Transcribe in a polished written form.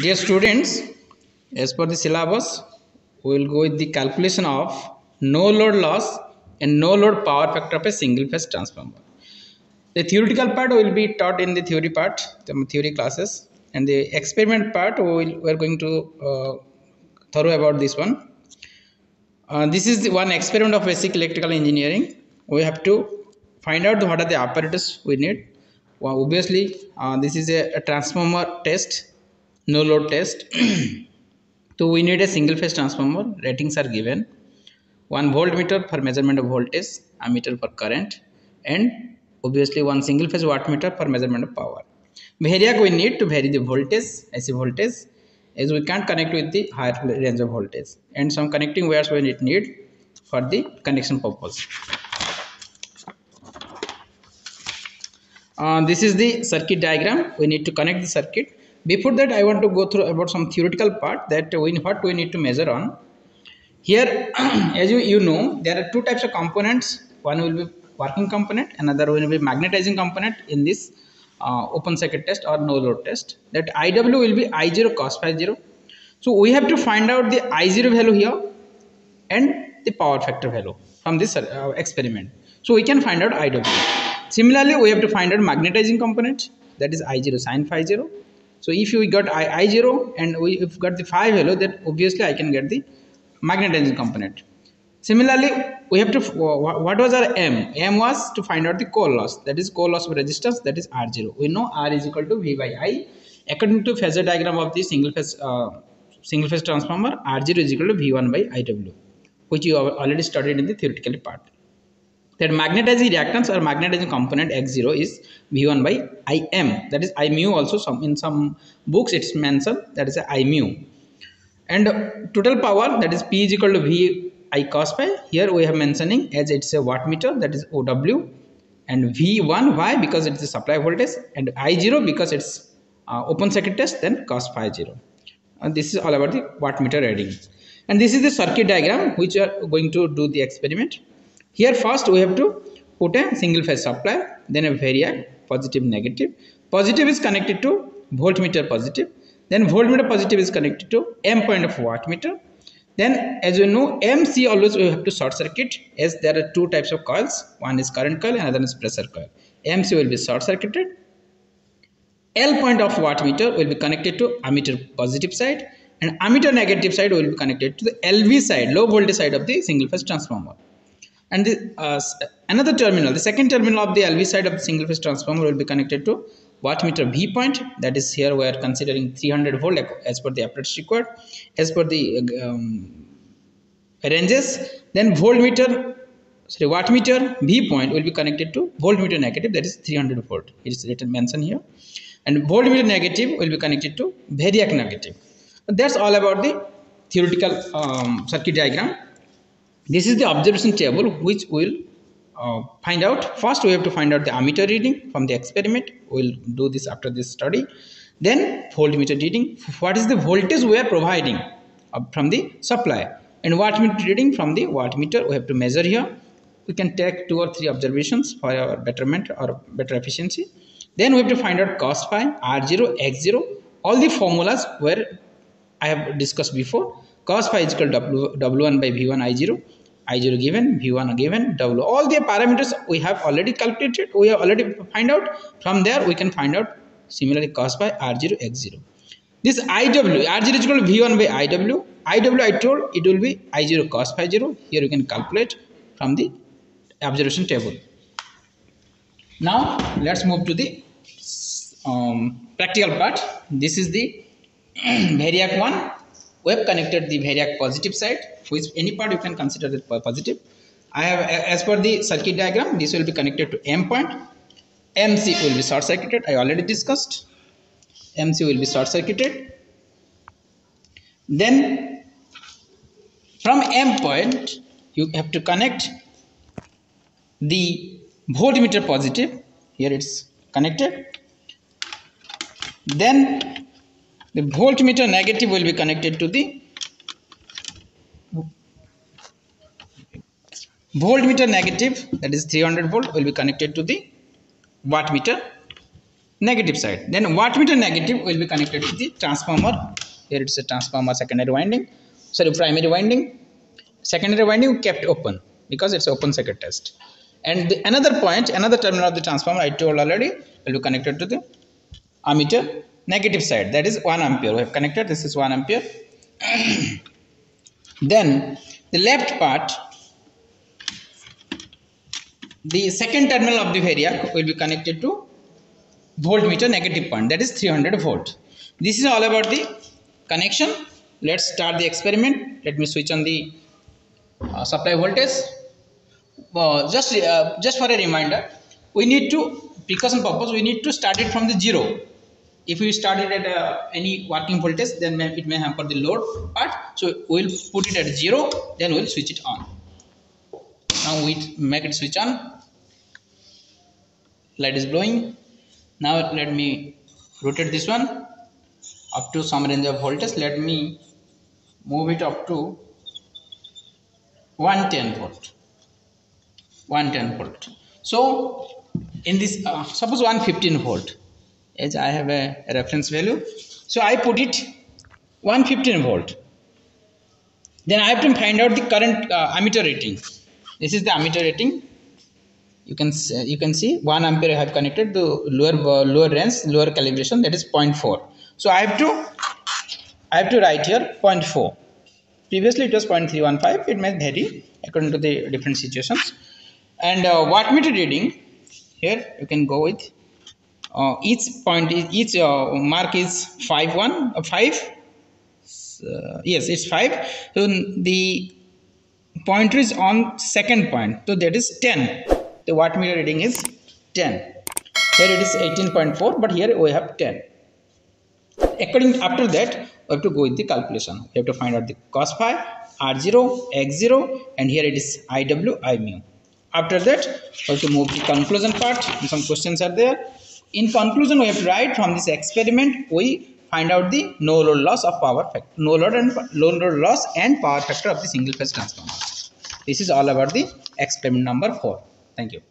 Dear students, as per the syllabus, we will go with the calculation of no load loss and no load power factor of a single phase transformer. The theoretical part will be taught in the theory part, the theory classes, and the experiment part we are going to thorough about this one. This is the one experiment of basic electrical engineering. We have to find out what are the apparatus we need. Well, obviously, this is a transformer test, no load test. So we need a single phase transformer. Ratings are given. 1 voltmeter for measurement of voltage, ammeter for current, and obviously one single phase wattmeter for measurement of power. Variac we need to vary the voltage, AC voltage, as we can't connect with the higher range of voltage, and some connecting wires we need for the connection purpose. This is the circuit diagram. We need to connect the circuit. Before that, I want to go through about some theoretical part that what we need to measure on. Here, as you know, there are two types of components. One will be working component, another will be magnetizing component in this open circuit test or no load test. That IW will be I0 cos phi 0. So we have to find out the I0 value here and the power factor value from this experiment. So we can find out IW. Similarly, we have to find out magnetizing component, that is I0 sin phi 0. So if we got I0 and if got the phi value, then obviously I can get the magnetizing component. Similarly, we have to what was our M? M was to find out the core loss, that is core loss of resistance, that is R0. We know R is equal to V by I. According to phasor diagram of the single phase transformer, R0 is equal to V1 by IW, which you have already studied in the theoretical part. That magnetizing reactance or magnetizing component X0 is V1 by Im, that is I mu. Also in some books it's mentioned that is I mu. And total power, that is P is equal to V I cos phi. Here we have mentioning as it's a wattmeter, that is OW, and V1 why, because it's the supply voltage, and I0 because it's open circuit test, then cos phi 0. And this is all about the wattmeter reading. And this is the circuit diagram which we are going to do the experiment. Here first we have to put a single phase supply, then a variac, positive negative. Positive is connected to voltmeter positive, then voltmeter positive is connected to M point of wattmeter. Then as you know, MC always we have to short circuit, as there are two types of coils, one is current coil and another is pressure coil. MC will be short circuited. L point of wattmeter will be connected to ammeter positive side, and ammeter negative side will be connected to the LV side, low voltage side of the single phase transformer. And another terminal, the second terminal of the LV side of the single phase transformer will be connected to wattmeter V point, that is here we are considering 300 volt as per the apparatus required, as per the ranges. Then wattmeter V point will be connected to voltmeter negative, that is 300 volt. It is written mentioned here. And voltmeter negative will be connected to variac negative. That's all about the theoretical circuit diagram. This is the observation table which we will find out. First we have to find out the ammeter reading from the experiment. We will do this after this study. Then voltmeter reading, what is the voltage we are providing from the supply, and wattmeter reading from the wattmeter we have to measure here. We can take 2 or 3 observations for our betterment or better efficiency. Then we have to find out cos phi, R0, X0, all the formulas where I have discussed before. Cos phi is equal to W1 by V1 I0, I0 given, V1 given, W. All the parameters we have already calculated, we have already find out. From there we can find out similarly cos phi, R0, X0. This IW, R0 is equal to V1 by IW. IW I told it will be I0 cos phi 0. Here you can calculate from the observation table. Now let's move to the practical part. This is the variac one. We have connected the variac positive side, which any part you can consider it positive. I have, as per the circuit diagram, this will be connected to M point. MC will be short circuited. I already discussed. MC will be short circuited. Then from M point you have to connect the voltmeter positive. Here it's connected. Then the voltmeter negative will be connected to the voltmeter negative, that is 300 volt, will be connected to the wattmeter. negative side. Then wattmeter negative will be connected to the transformer. Here it's a transformer secondary winding, sorry, primary winding. Secondary winding kept open because it's open circuit test. And another point, another terminal of the transformer I told already will be connected to the ammeter negative side, that is 1 ampere. We have connected, this is 1 ampere. Then the left part, the second terminal of the variac will be connected to voltmeter negative point, that is 300 volt. This is all about the connection. Let's start the experiment. Let me switch on the supply voltage. Just for a reminder, we need to, precaution purpose, we need to start it from the zero. If we start it at any working voltage, then it may hamper the load part. So we will put it at 0, then we will switch it on. Now we make it switch on. Light is glowing. Now let me rotate this one up to some range of voltage. Let me move it up to 110 volt. 110 volt. So in this suppose 115 volt, as I have a reference value, so I put it 115 volt. Then I have to find out the current ammeter rating. This is the ammeter rating. You can see 1 ampere I have connected to lower range, lower calibration, that is 0.4. So I have to write here 0.4. Previously it was 0.315. It may vary according to the different situations. And wattmeter reading, here you can go with each point, each mark is 5. Yes, it's 5. So the pointer is on second point, so that is 10. The wattmeter reading is 10. Here it is 18.4, but here we have 10. After that, we have to go with the calculation. We have to find out the cos phi, R0, X0, and here it is IW, I mu. After that, we have to move the conclusion part. Some questions are there. In conclusion, we have to write from this experiment, we find out the no load loss of power factor, no load loss and power factor of the single phase transformer. This is all about the experiment number 4. Thank you.